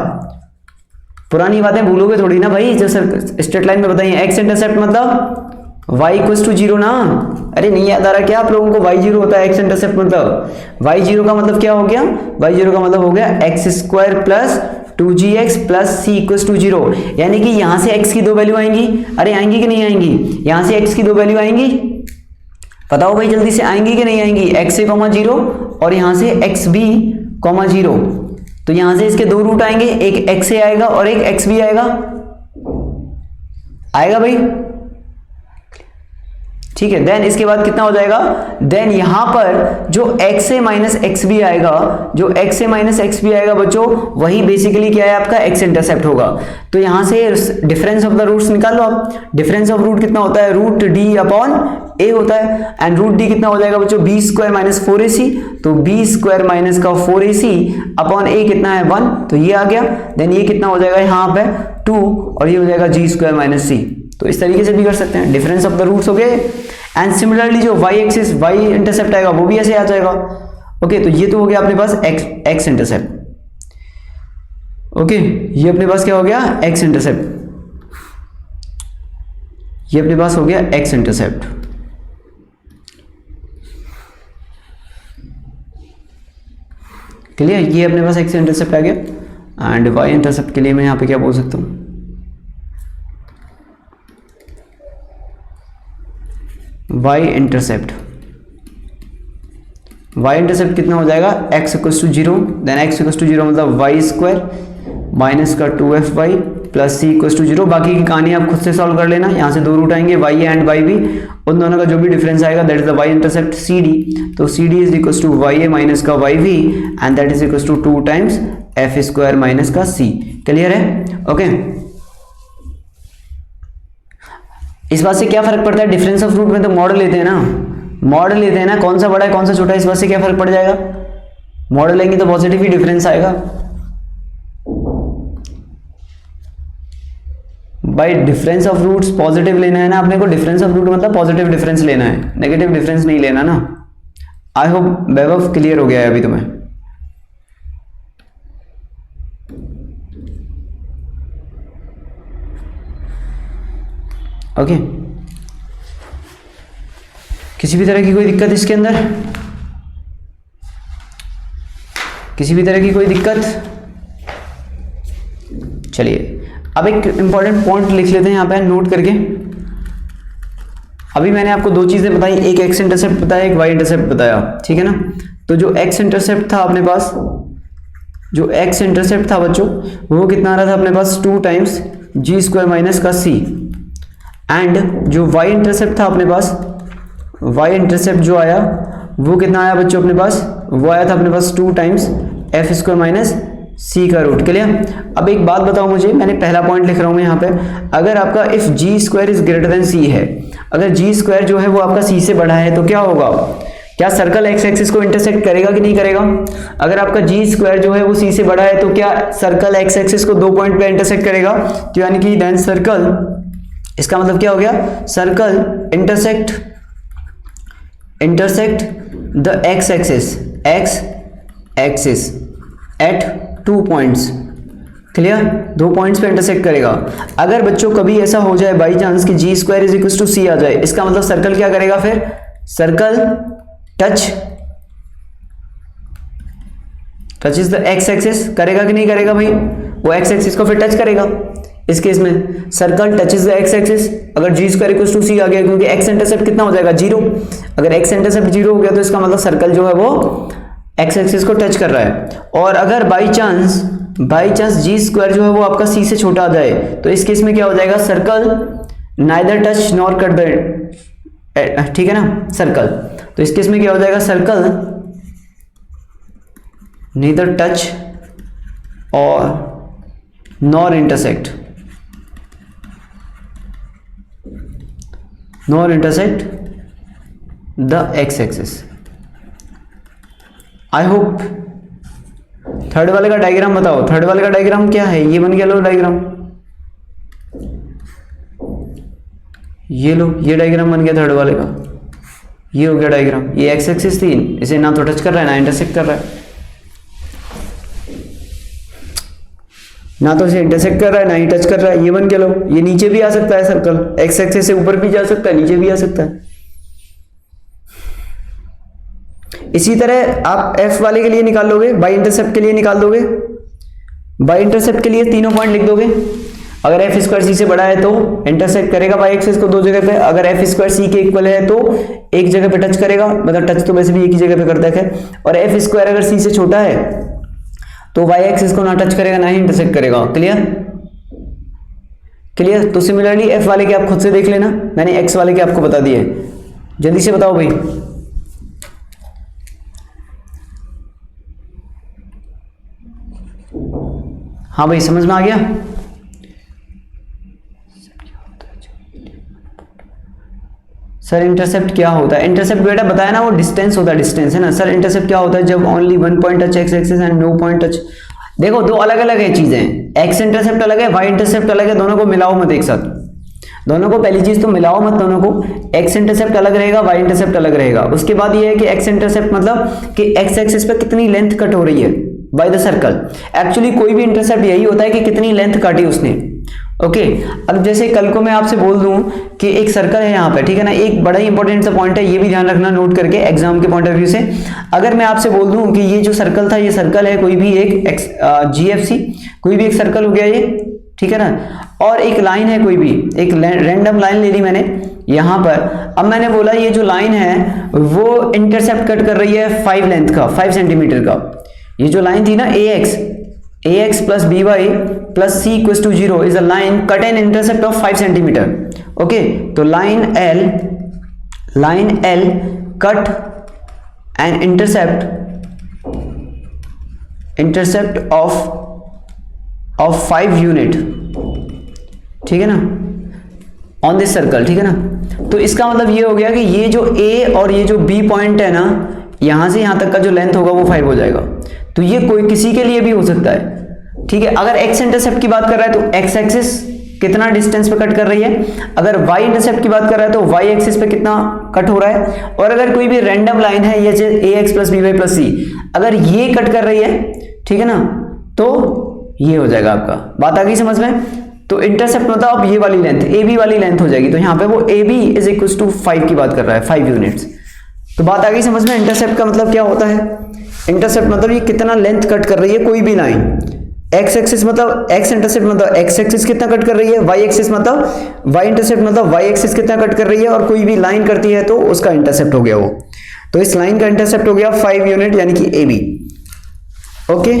पुरानी बातें भूलोगे थोड़ी ना भाई, जो सर स्ट्रेट लाइन में बताइए। एक्स इंटरसेप्ट मतलब y इक्वल टू 0 ना, अरे नहीं याद आ रहा क्या आप लोगों को? y0 होता है एक्स इंटरसेप्ट मतलब। y0 का मतलब क्या हो गया, y0 का मतलब हो गया X square plus 2gx plus C equal to 0। यानी कि यहां से x की 2 वैल्यू आएंगी। अरे आएंगी कि नहीं आएंगी? यहां से x की 2 वैल्यू आएंगी, बताओ भाई जल्दी से, आएंगी कि नहीं आएंगी? x a, 0 और यहां से xb, 0। तो यहां से इसके 2 रूट आएंगे, एक x a आएगा और एक xb आएगा भाई, ठीक है। देन इसके बाद कितना हो जाएगा, देन यहां पर जो xa माइनस xb आएगा, जो xa माइनस xb आएगा बच्चों, वही बेसिकली क्या है आपका एक्स इंटरसेप्ट होगा। तो यहां से डिफरेंस ऑफ द रूट्स निकाल लो आप। डिफरेंस ऑफ रूट कितना होता है, रूट डी अपॉन ए होता है, एंड रूट डी कितना हो जाएगा बच्चों, बी स्क्वायर माइनस 4ac। तो बी स्क्वायर माइनस का 4ac अपॉन ए कितना है 1, तो ये आ गया। देन ये कितना हो जाएगा यहाँ पे 2, और ये हो जाएगा जी स्क्वायर माइनस सी। तो इस तरीके से भी कर सकते हैं, डिफरेंस ऑफ द रूट्स हो गए। एंड सिमिलरली जो वाई एक्सिस, वाई इंटरसेप्ट आएगा वो भी ऐसे आ जाएगा। ओके तो ये तो हो गया अपने पास एक्स इंटरसेप्ट। ओके ये अपने पास क्या हो गया, एक्स इंटरसेप्ट। ये अपने पास हो गया एक्स इंटरसेप्ट। क्लियर? ये अपने पास एक्स इंटरसेप्ट आ गया। एंड वाई इंटरसेप्ट के लिए मैं यहाँ पे क्या बोल सकता हूँ, वाई इंटरसेप्ट कितना हो जाएगा, x equal to 0, then x equal to 0 मतलब वाई स्क्वायर माइनस का 2fy plus C equal to 0। बाकी की कहानी आप खुद से सॉल्व कर लेना। यहाँ से 2 रूट आएंगे, y एंड y भी, उन दोनों का जो भी डिफरेंस आएगा that is the Y intercept C D. तो C D is equal to Y A minus का Y V, and that is equal to 2 times F square minus का सी। क्लियर है? ओके इस बात से क्या फर्क पड़ता है, डिफरेंस ऑफ रूट में तो मॉडल लेते हैं ना, कौन सा बड़ा है कौन सा छोटा है, इस बात से क्या फर्क पड़ जाएगा, मॉडल लेंगे तो पॉजिटिव ही डिफरेंस आएगा। By difference of roots positive लेना है ना अपने को, डिफरेंस ऑफ रूट मतलब पॉजिटिव डिफरेंस लेना है, नेगेटिव डिफरेंस नहीं लेना ना। आई होप वैभव क्लियर हो गया है अभी तुम्हें। ओके किसी भी तरह की कोई दिक्कत इसके अंदर, किसी भी तरह की कोई दिक्कत? चलिए अब एक इंपॉर्टेंट पॉइंट लिख लेते हैं यहाँ पे नोट करके। अभी मैंने आपको दो चीजें बताई, एक एक्स इंटरसेप्ट बताया, एक वाई इंटरसेप्ट बताया, ठीक है ना। तो जो एक्स इंटरसेप्ट था अपने पास, जो एक्स इंटरसेप्ट था बच्चों वो कितना आ रहा था अपने पास 2 टाइम्स जी स्क्वायर माइनस का सी, एंड जो वाई इंटरसेप्ट था अपने पास, वाई इंटरसेप्ट जो आया वो कितना आया बच्चों अपने पास, वो आया था अपने पास 2 टाइम्स एफ स्क्वायर माइनस सी का रूट। क्लियर। अब एक बात बताओ मुझे, मैंने पहला पॉइंट लिख रहा हूं यहाँ पे, अगर आपका if G square is greater than C है, अगर जी स्क्वायर जो है वो आपका सी से बड़ा है तो क्या होगा, क्या सर्कल एक्स एक्सिस को इंटरसेक्ट करेगा कि नहीं करेगा? अगर आपका जी स्क्वायर जो है वो सी से बड़ा है तो क्या सर्कल एक्स एक्सिस को 2 पॉइंट पे इंटरसेक्ट करेगा? तो यानी कि देन सर्कल, इसका मतलब क्या हो गया, circle intersect the x axis at 2 points. Clear, 2 points पे इंटरसेक्ट करेगा। अगर बच्चों कभी ऐसा हो जाए बाई चांस कि जी स्क्वायर इज इक्वल टू सी आ जाए, इसका मतलब सर्कल क्या करेगा फिर, circle touch is the x axis करेगा कि नहीं करेगा भाई, वो एक्स एक्सिस को फिर टच करेगा। इस केस में circle touches the x axis, अगर जी स्क्वायर इक्वल टू सी आ गया, क्योंकि एक्स इंटरसेप्ट कितना हो जाएगा 0, अगर एक्स इंटरसेप्ट 0 हो गया तो इसका मतलब सर्कल जो है वो एक्स एक्सिस को टच कर रहा है। और अगर बाई चांस जी स्क्वायर जो है वो आपका सी से छोटा आ जाए तो इस केस में क्या हो जाएगा, circle neither touch nor cut the, ठीक है ना सर्कल, तो इस केस में क्या हो जाएगा, सर्कल नीदर टच और nor intersect the x axis. I hope third वाले का डायग्राम बताओ, थर्ड वाले का डायग्राम क्या है, ये बन गया लो डायग्राम, ये लो ये डायग्राम बन गया थर्ड वाले का, ये हो गया डायग्राम। ये एक्स एक्सिस थी, इसे ना तो टच कर रहा है ना इंटरसेक्ट कर रहा है, ना तो इसे इंटरसेक्ट कर रहा है ना ही टच कर रहा है, ये बन गया लो। ये नीचे भी आ सकता है सर्कल, एक्स एक्सिस से ऊपर भी जा सकता है, नीचे भी आ सकता है। इसी तरह आप एफ वाले के लिए निकाल लोगे, बाई इंटरसेप्ट के लिए निकाल दोगे, बाई इंटरसेप्ट के लिए तीनों पॉइंट लिख दोगे। अगर एफ स्क्वायर सी से बड़ा है तो इंटरसेक्ट करेगा बाई एक्सिस को 2 जगह पे, अगर एफ स्क्वायर सी के इक्वल है तो एक जगह पे टच करेगा, मतलब टच तो वैसे भी एक ही जगह पे करता है, और एफ स्क्वायर अगर सी से छोटा है तो वाई एक्सिस को ना टच करेगा ना ही इंटरसेक्ट करेगा। Clear, clear. तो सिमिलरली एफ वाले के आप खुद से देख लेना, मैंने एक्स वाले के आपको बता दिए, जल्दी से बताओ भाई। हाँ भाई समझ में आ गया? सर इंटरसेप्ट क्या होता है? इंटरसेप्ट बेटा बताया ना, वो डिस्टेंस होता है, डिस्टेंस है ना सर। इंटरसेप्ट क्या होता है, जब only 1 point touch X axis and no point touch. देखो दो अलग अलग है चीजें, एक्स इंटरसेप्ट अलग है, वाई इंटरसेप्ट अलग है, दोनों को मिलाओ मत एक साथ, दोनों को पहली चीज तो मिलाओ मत, दोनों को। एक्स इंटरसेप्ट अलग रहेगा, वाई इंटरसेप्ट अलग रहेगा। उसके बाद ये है कि एक्स इंटरसेप्ट मतलब कि एक्स एक्सिस पे कितनी लेंथ कट हो रही है बाय द सर्कल। एक्चुअली कोई भी इंटरसेप्ट यही होता है कि कितनी लेंथ काटी उसने। ओके अब जैसे कल को मैं आपसे बोल दूं कि एक सर्कल है यहाँ पे, ठीक है ना, एक बड़ा ही इंपॉर्टेंट सा पॉइंट है, ये भी ध्यान रखना नोट करके एग्जाम के पॉइंट ऑफ व्यू से। अगर मैं आपसे बोल दूं कि ये जो सर्कल था, ये सर्कल है कोई भी एक जीएफसी, कोई भी एक सर्कल हो गया ये, ठीक है ना, और एक लाइन है कोई भी, एक रैंडम लाइन ले ली मैंने यहाँ पर। अब मैंने बोला ये जो लाइन है वो इंटरसेप्ट कट कर रही है 5 लेंथ का, 5 सेंटीमीटर का। ये जो लाइन थी ना ax plus by plus c equals to 0 is a line cut an intercept of 5 centimeter. Okay, तो line L cut an intercept of 5 unit, ठीक है ना, ऑन दिस सर्कल, ठीक है ना। तो इसका मतलब ये हो गया कि ये जो A और ये जो B पॉइंट है ना, यहां से यहां तक का जो लेंथ होगा वो 5 हो जाएगा। तो ये कोई किसी के लिए भी हो सकता है, ठीक है। अगर एक्स इंटरसेप्ट की बात कर रहा है तो एक्स एक्सिस कितना डिस्टेंस पे कट कर रही है। अगर y इंटरसेप्ट की बात कर रहा है तो y एक्सिस पे कितना कट हो रहा है। और अगर कोई भी रैंडम लाइन है ये ax plus by plus c, अगर ये कट कर रही है, ठीक है ना, तो ये हो जाएगा आपका। बात आ गई समझ में। तो इंटरसेप्ट मतलब अब ये वाली लेंथ AB वाली लेंथ हो जाएगी। तो यहाँ पे वो AB इज इक्वल टू 5 की बात कर रहा है, 5 यूनिट्स। तो बात आ गई समझ में। इंटरसेप्ट का मतलब क्या होता है, इंटरसेप्ट मतलब ये कितना लेंथ कट कर रही है कोई भी लाइन। एक्स एक्सिस मतलब एक्स इंटरसेप्ट मतलब एक्स एक्सिस कितना कट कर रही है, वाई एक्सिस मतलब वाई इंटरसेप्ट मतलब वाई एक्सिस कितना कट कर रही है, और कोई भी लाइन करती है तो उसका इंटरसेप्ट हो गया वो। तो इस लाइन का इंटरसेप्ट हो गया 5 यूनिट यानी कि AB। ओके,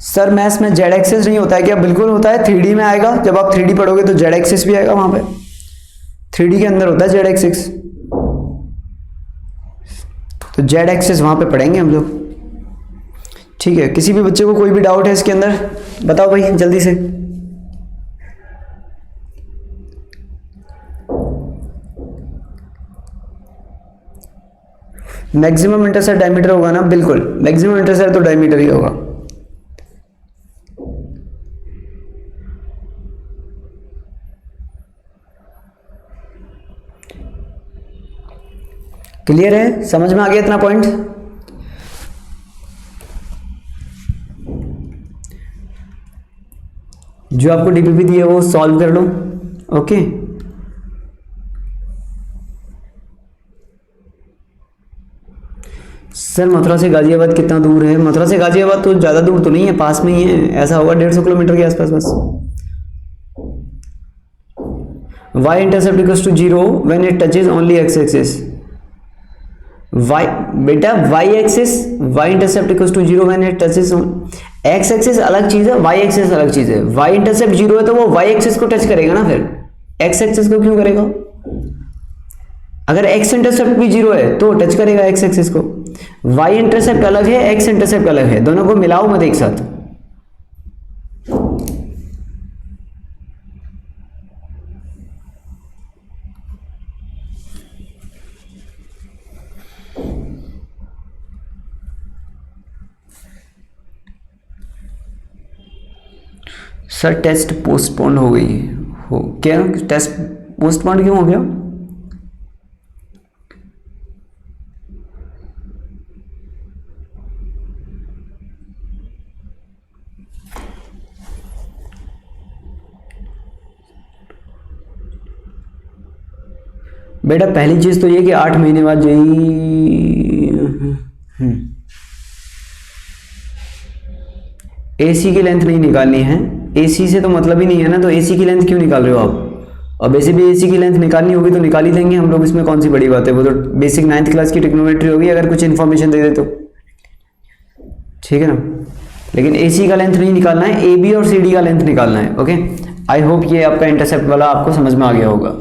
सर मैथ्स में जेड एक्सिस नहीं होता है क्या? बिल्कुल होता है, 3D में आएगा। जब आप 3D पढ़ोगे तो जेड एक्सिस भी आएगा वहां पे, 3D के अंदर होता है जेड एक्सिस। तो जेड एक्सिस वहां पे पढ़ेंगे हम लोग, ठीक है। किसी भी बच्चे को कोई भी डाउट है इसके अंदर, बताओ भाई जल्दी से। मैक्सिमम इंटरसेप्ट डायमीटर होगा ना? बिल्कुल, मैक्सिमम इंटरसेप्ट तो डायमीटर ही होगा। क्लियर है, समझ में आ गया इतना पॉइंट? जो आपको डीपीपी दिए वो सॉल्व कर लो। ओके, सर मथुरा से गाजियाबाद कितना दूर है? मथुरा से गाजियाबाद तो ज़्यादा दूर तो नहीं है, पास में ही है, ऐसा होगा 150 किलोमीटर के आसपास बस। y intercept equals to 0 when it touches only x axis. y बेटा y axis, y intercept equals to 0 when it touches, x axis अलग चीज है, y एक्सिस अलग चीज है। y इंटरसेप्ट 0 है तो वो y एक्सिस को टच करेगा ना, फिर x एक्सिस को क्यों करेगा? अगर x इंटरसेप्ट भी 0 है तो टच करेगा x एक्सिस को। y इंटरसेप्ट अलग है, x इंटरसेप्ट अलग है, दोनों को मिलाओ मत एक साथ। सर टेस्ट पोस्टपोन हो गई हो क्या? टेस्ट पोस्टपोन क्यों हो गया? बेटा पहली चीज तो ये कि 8 महीने बाद AC की लेंथ नहीं निकालनी है। AC से तो मतलब ही नहीं है ना, तो AC की लेंथ क्यों निकाल रहे हो आप? और वैसे भी AC की लेंथ निकालनी होगी तो निकाल ही देंगे हम लोग, इसमें कौन सी बड़ी बात है। वो तो बेसिक 9th क्लास की ट्रिग्नोमेट्री होगी, अगर कुछ इन्फॉर्मेशन दे दे तो, ठीक है ना। लेकिन AC का लेंथ नहीं निकालना है, AB और CD का लेंथ निकालना है। ओके, आई होप ये आपका इंटरसेप्ट वाला आपको समझ में आ गया होगा।